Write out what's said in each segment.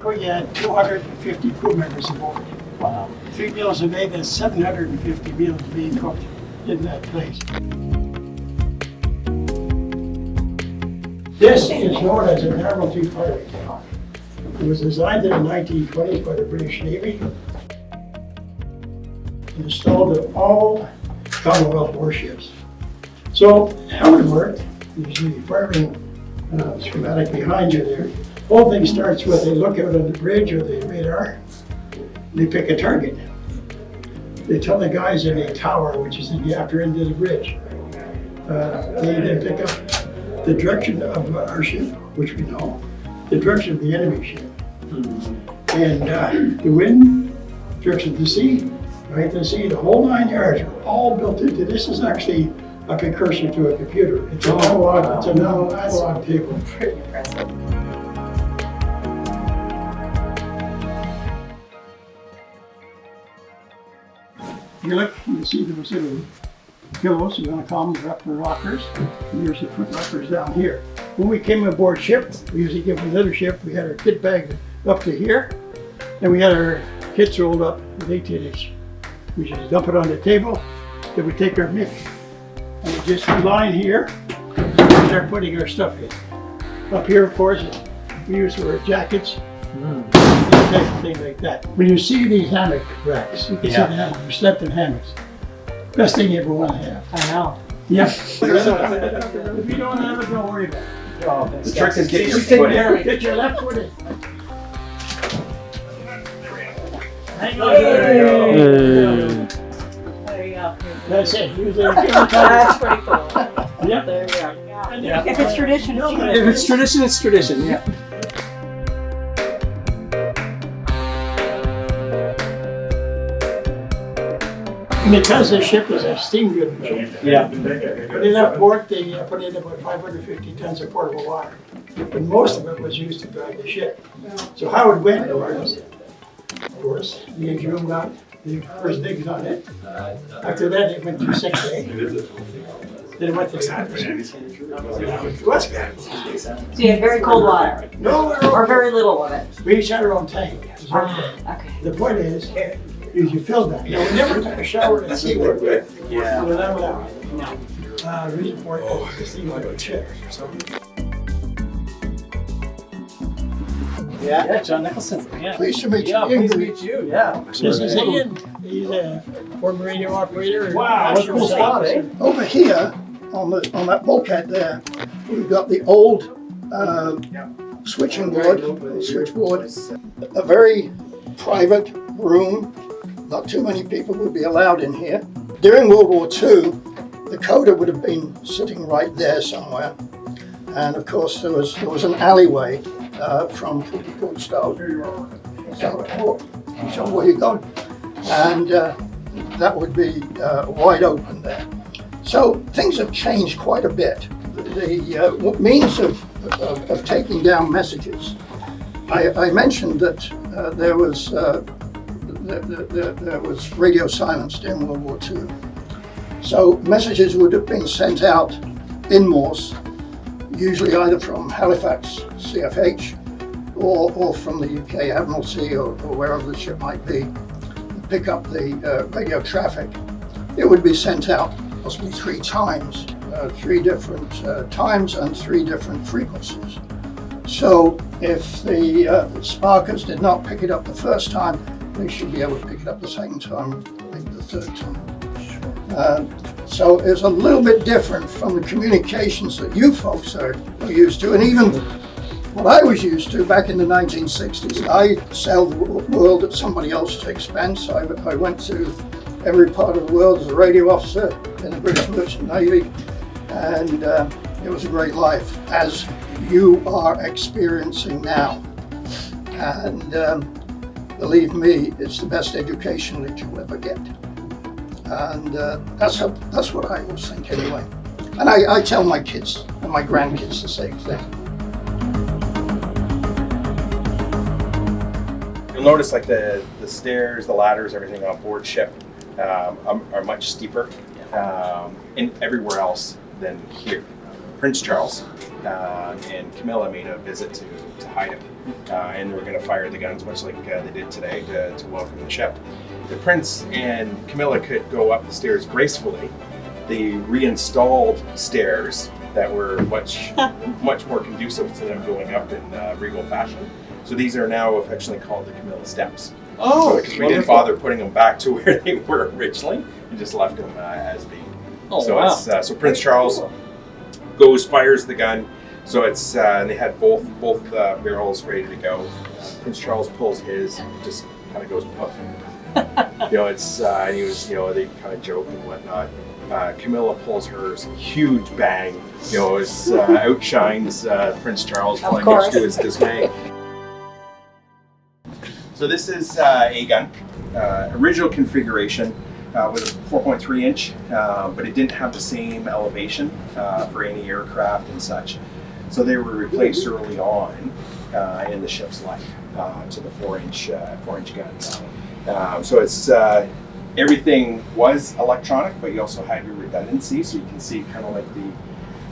we had 250 crew members aboard. Wow. 3 meals a day, that's 750 meals being cooked in that place. This is known as an Admiralty fighting town. It was designed in the 1920s by the British Navy and installed in all Commonwealth warships. So how it worked, there's the firing schematic behind you there. The whole thing starts with they look out on the bridge or the radar, they pick a target. They tell the guys in a tower, which is in the after end of the bridge. They then pick up the direction of our ship, which we know, the direction of the enemy ship. And the wind, direction of the sea, right? The sea, the whole 9 yards are all built into this. Is actually a precursor to a computer. It's an analog, it's an analog table. Pretty impressive. You look, you see those little pillows, we're gonna call them upper rockers. And here's the foot rockers down here. When we came aboard ship, we usually give them another ship, we had our kit bag up to here, and we had our kits rolled up with 18 inch. We just dump it on the table, then we take our mic, and we just line here, and start putting our stuff in. Up here, of course, we use our jackets, things like that. When you see these hammock racks, you can see the hammock, we slept in hammocks. Best thing you ever want to have. I know. Yep. If you don't have it, don't worry about it. The trick is getting your Just take foot care of in. it. Get your left foot in. Hang on. There you go. That's it. Use it. That's pretty cool. Yep. There you go. Yeah. If it's tradition, it's tradition. If it's tradition, it's tradition, yeah. Because the ship is a steam good machine. Yeah. When they left port, they put in about 550 tons of portable water. But most of it was used to drive the ship. So how it went was, of course, the engineer got the first digs on it. After that, it went to sick bay. Then it went to the West Bay. So you had very cold water, No, or very little of it. we each had our own tank. It was our tank. Okay. The point is you fill that. Now, we never took a shower at sea. Yeah. We're not allowed. Reason for it is the steam would chip. Yeah, John Nicholson. Yeah. Pleased to meet you. Yeah, pleased to meet you. Yeah. This is Ian. He's a former radio operator. Wow, that's a cool spot, eh? Over here, on that bulkhead there, we've got the old switching board, switchboard, a very private room. Not too many people would be allowed in here. During World War II, the coda would have been sitting right there somewhere. And of course, there was an alleyway from South Port. So where you go? And that would be wide open there. So things have changed quite a bit. The means of taking down messages. I mentioned that there was radio silence during World War II. So messages would have been sent out in Morse, usually either from Halifax CFH or from the UK Admiralty or wherever the ship might be, pick up the radio traffic. It would be sent out possibly 3 times, 3 different times and 3 different frequencies. So if the sparkers did not pick it up the first time, they should be able to pick it up the second time, maybe the third time. So it's a little bit different from the communications that you folks are used to, and even what I was used to back in the 1960s. I sailed the world at somebody else's expense. I went to every part of the world as a radio officer in the British Merchant Navy, and it was a great life, as you are experiencing now. And believe me, it's the best education that you'll ever get. And that's what I always think anyway. And I tell my kids and my grandkids the same thing. You'll notice like the stairs, the ladders, everything on board ship are much steeper in everywhere else than here. Prince Charles and Camilla made a visit to Haida, and they were going to fire the guns much like they did today to welcome the ship. The Prince and Camilla could go up the stairs gracefully. They reinstalled stairs that were much more conducive to them going up in regal fashion. So these are now affectionately called the Camilla Steps. Oh, because we didn't bother putting them back to where they were originally. We just left them as being. Oh, So wow. it's so Prince Charles goes, fires the gun. So it's and they had both barrels ready to go. Prince Charles pulls his, just kind of goes puff. It's and he was, they kind of joke and whatnot. Camilla pulls hers, huge bang. It outshines Prince Charles, Of much course. to his dismay. So this is a gun. Original configuration was a 4.3 inch, but it didn't have the same elevation for any aircraft and such. So they were replaced early on in the ship's life to the 4-inch guns. So it's everything was electronic, but you also had your redundancy, so you can see kind of like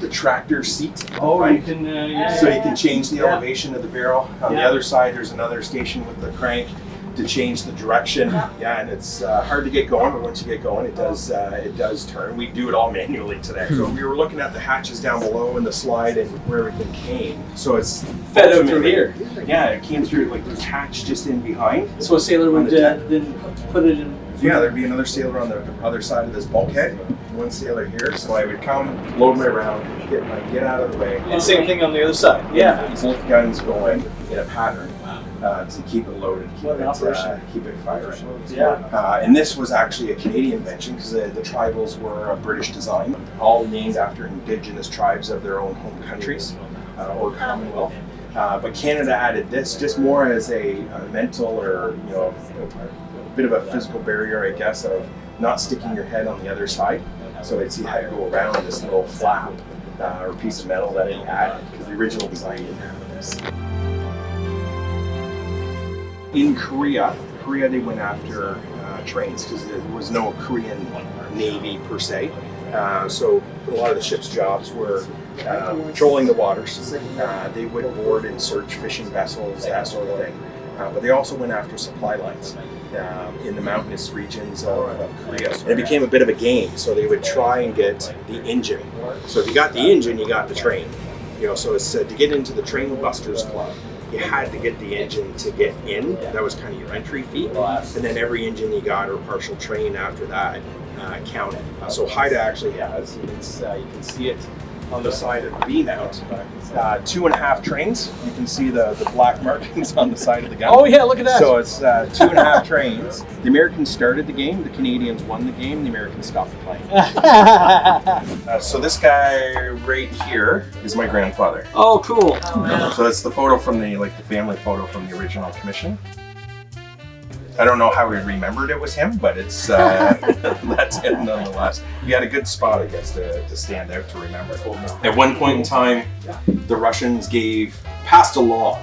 the tractor seat. at the Oh, front. you can. So you can change the Yeah. elevation of the barrel. On the Yeah. other side, there's another station with the crank to change the direction. Yeah, and it's hard to get going, but once you get going, it does turn. We do it all manually today. So we were looking at the hatches down below and the slide and where everything came. So it's Fed out through ultimately- here. Yeah, it came through like there's hatch just in behind. So a sailor On would the deck. then put it in. Yeah, there'd be another sailor on the other side of this bulkhead. One sailor here, so I would come, load my round, get out of the way. And same thing on the other side. Yeah. Both guns going in a pattern to keep it loaded, What an operation. keep it firing. Yeah. And this was actually a Canadian invention because the tribals were a British design, all named after indigenous tribes of their own home countries or Commonwealth. But Canada added this just more as a mental or a bit of a physical barrier, I guess, of not sticking your head on the other side. So you had to go around this little flap or piece of metal that they added because the original design didn't have this. In Korea they went after trains because there was no Korean Navy per se. So a lot of the ship's jobs were patrolling the waters. They would board and search fishing vessels, that sort of thing. But they also went after supply lines in the mountainous regions of Korea. And it became a bit of a game, so they would try and get the engine. So if you got the engine, you got the train. So it's to get into the Train Busters Club, you had to get the engine to get in. That was kind of your entry fee. And then every engine you got or partial train after that counted. So Haida actually has, you can see it on the side of the V-mount, 2.5 trains. You can see the black markings on the side of the gun. Oh yeah, look at that. So it's 2.5 trains. The Americans started the game, the Canadians won the game, the Americans stopped playing. So this guy right here is my grandfather. Oh, cool. So that's the photo from the family photo from the original commission. I don't know how we remembered it was him, but it's that's him nonetheless. We had a good spot, I guess, to stand out to remember. At one point in time, the Russians passed along.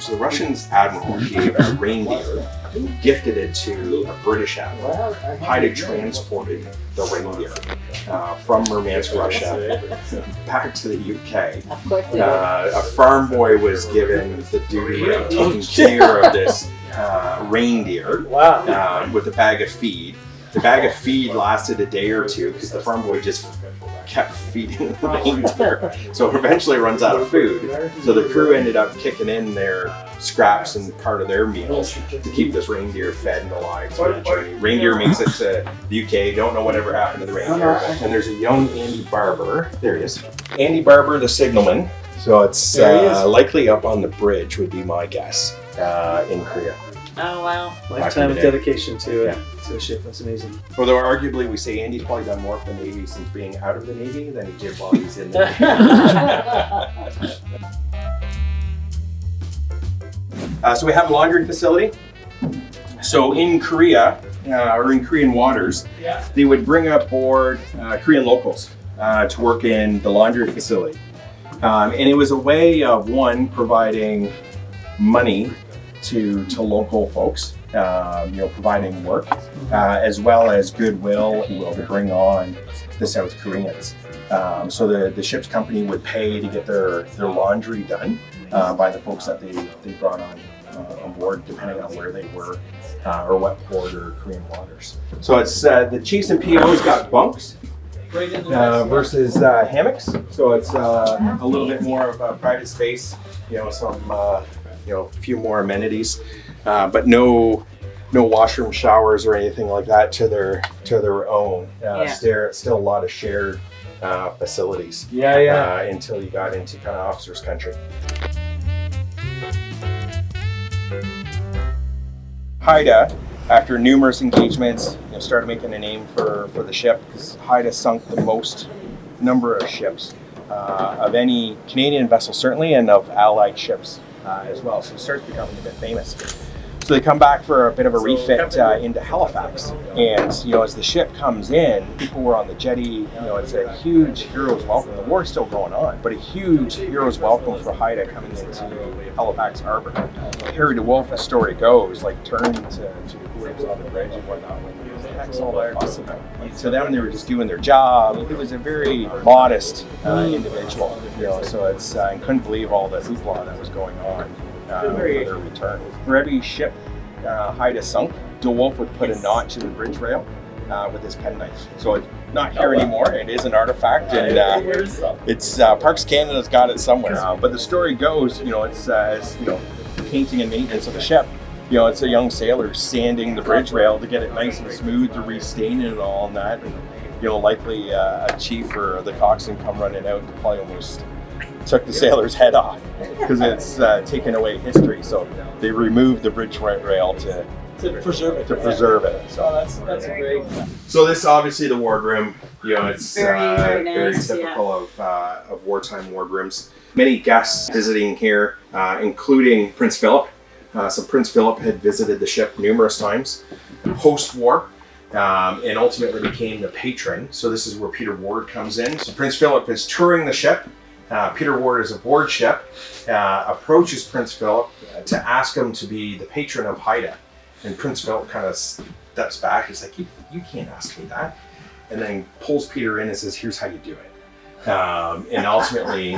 So the Russians admiral gave a reindeer, gifted it to a British admiral. Haida transported the reindeer from Murmansk, Russia, back to the UK. Of course they did. A farm boy was given the duty of taking care of this reindeer with a bag of feed. The bag of feed lasted a day or two because the farm boy just kept feeding the reindeer. So eventually it runs out of food. So the crew ended up kicking in their scraps and part of their meals to keep this reindeer fed and alive through the journey. Reindeer makes it to the UK, don't know whatever happened to the reindeer. And there's a young Andy Barber, there he is. Andy Barber, the signalman. So it's likely up on the bridge would be my guess in Korea. Oh wow. Lifetime of Back in the day. dedication to a ship. That's amazing. Although arguably we say Andy's probably done more for the Navy since being out of the Navy than he did while he's in the Navy. So we have a laundry facility. So in Korea, or in Korean waters, they would bring up board Korean locals to work in the laundry facility. And it was a way of, one, providing money to local folks, providing work, as well as goodwill to bring on the South Koreans. So the ship's company would pay to get their laundry done by the folks that they brought on board, depending on where they were or what port or Korean waters. So it's the chiefs and POs got bunks versus hammocks. So it's a little bit more of a private space, some a few more amenities, but no washroom, showers, or anything like that to their own. Still a lot of shared facilities. Until you got into kind of officers' country. Haida, after numerous engagements, started making a name for the ship, because Haida sunk the most number of ships of any Canadian vessel, certainly, and of Allied ships as well. So it starts becoming a bit famous. So they come back for a bit of a refit into Halifax, and as the ship comes in, people were on the jetty. It's a huge hero's welcome. The war's still going on, but a huge hero's welcome for Haida coming into Halifax Harbor. Harry DeWolf, as story goes, turned to whoever's on the bridge and whatnot. What the heck's all that fuss about? To them, they were just doing their job. He was a very modest individual, So it's I couldn't believe all the hoopla that was going on. For their return. For every ship Haida sunk, DeWolf would put a knot to the bridge rail with his penknife. So it's not here anymore. It is an artifact, and it's Parks Canada's got it somewhere. But the story goes, it's painting and maintenance of the ship. It's a young sailor sanding the bridge rail to get it nice and smooth, to restain it and all and that. And likely a chief or the coxswain come running out and probably almost took the sailor's head off, because it's taken away history. So they removed the bridge rail to preserve it. So that's great. So this obviously the wardroom. It's very nice, typical of wartime wardrooms. Many guests visiting here, including Prince Philip. So Prince Philip had visited the ship numerous times post-war. And ultimately became the patron. So this is where Peter Ward comes in. So Prince Philip is touring the ship. Peter Ward is aboard ship, approaches Prince Philip to ask him to be the patron of Haida. And Prince Philip kind of steps back. He's like, you can't ask me that. And then pulls Peter in and says, here's how you do it. And ultimately,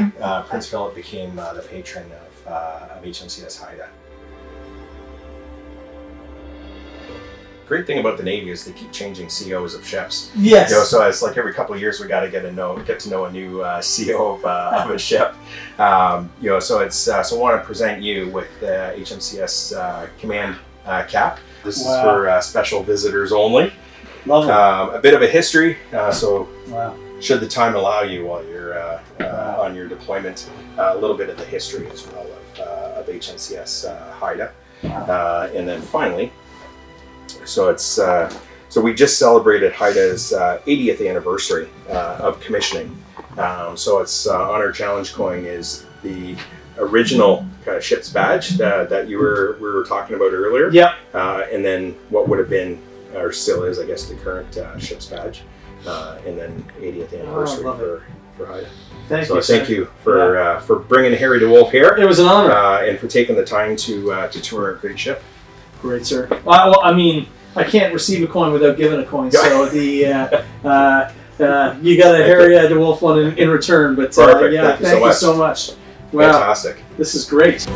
Prince Philip became the patron of HMCS Haida. Great thing about the Navy is they keep changing COs of ships. Yes. So it's like every couple of years we got to get to know a new CO of a ship. So it's so I want to present you with the HMCS Command cap. This is for special visitors only. Lovely. A bit of a history. So Wow. should the time allow you while you're on your deployment, a little bit of the history as well of HMCS Haida, and then finally. So it's so we just celebrated Haida's 80th anniversary of commissioning. So it's on our challenge coin is the original kind of ship's badge that we were talking about earlier. Yep. And then what would have been or still is, I guess, the current ship's badge, and then 80th anniversary for Haida. Thank you for bringing Harry DeWolf here. It was an honor. And for taking the time to tour our great ship. Great, sir. Well, I mean, I can't receive a coin without giving a coin, so the you got a Harry DeWolf one in return. But Perfect. yeah, thank you so much. Wow, Fantastic. this is great.